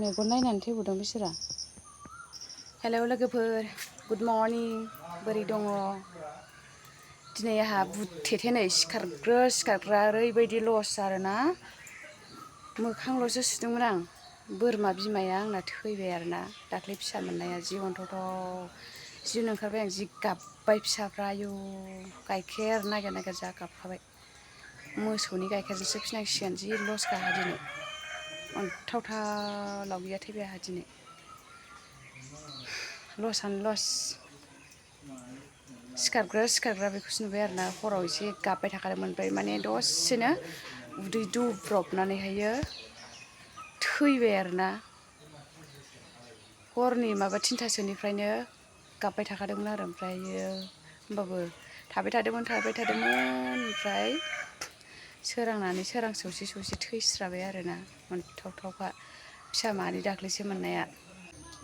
मेगन नायनानै थैबावदों बिसोरा। हेलौ लोगोफोर, गुड मर्निं। बोरै दङ? दिनै आंहा बुथेथेनै सिखारग्रा ओरैबायदि लस आरोना। मोखांल'सो सुदोंमोन आं। बोरमा बिमाया आंना थैबाय आरोना। दाख्लै फिसा मोननाया जि अन्थावथाव जि ओंखारबाय आं जि गाबबाय फिसाफ्रा। आयु गाइखेर नागिर नागिर जा गाबखाबाय। मोसौनि गाइखेरजोंसो फिनांसिगोन। जि लसखा आंहा दिनै। अन्थावथाव लाव गैया थैबाय आंहा दिनै। लसआनो लस। सिखारग्रा बेखौसो नुबाय आरोना। हराव एसे गाबबाय थाखादोंमोन, ओमफ्राय माने दसेनो उदै दुब्रबनानैहायो थैबाय आरोना। हरनि 3थासोनिफ्रायनो गाबबाय थाखादोंमोन आरो, ओमफ्रायो होमबाबो थाबाय थादोंमोन। ओमफ्राय सोरांनानै सौसे थैस्राबाय आरोना। अन्थावथावखा फिसा मानै दाख्लैसो मोननाया।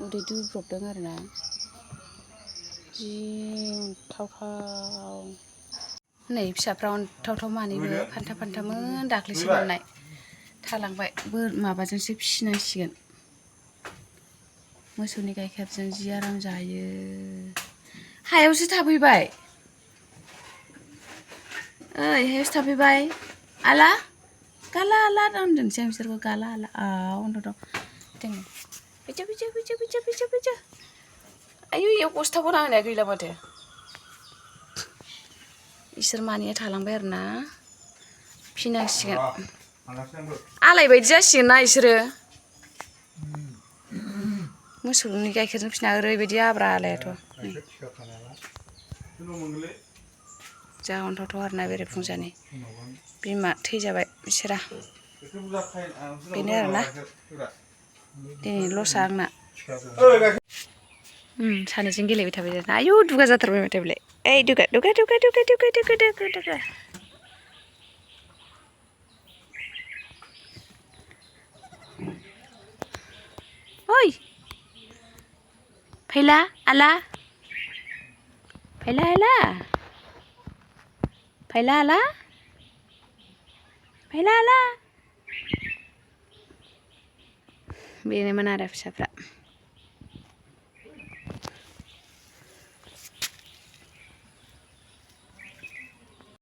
उदै दुब्रबदों आरोना। जि अन्थावथाव। नै फिसाफ्रा अन्थावथाव मानैबो फान्थामोन दाख्लैसो मोननाय। थालांबाय। माबाजोंसो फिसिनांसिगोन। मोसौनि गाइखेरजों जि आराम जायो। हायावसो थाफैबाय। ओइ हायावसो थाफैबाय। आला गाला आला होनदोंसै आं बिसोरखौ। गाला आला अन्थावथाव दोङो। फैजा। आयु इयाव बस्था बना होनाया गैला माथो। इसोर मानैया थालांबाय आरोना। फिनांसिगोन। आलाय बायदि जासिगोन ना इसोरो। मोसौनि गाइखेरजों फिसिना ओरैबायदि आब्रा आलायाथ'। जा अन्थावथाव आरोना बेरेफुंजानि बिमा थैजाबाय बिसोरा। बेनो आरोना दिनै लसआ आंना। सानैजों गेलेबाय थाबाय आरोना। आयु दुगा जाथारबाय माथो बेलाय। ओइ दुगा। ओइ फैला आला। फैला आला। बेनोमोन आरो फिसाफ्रा।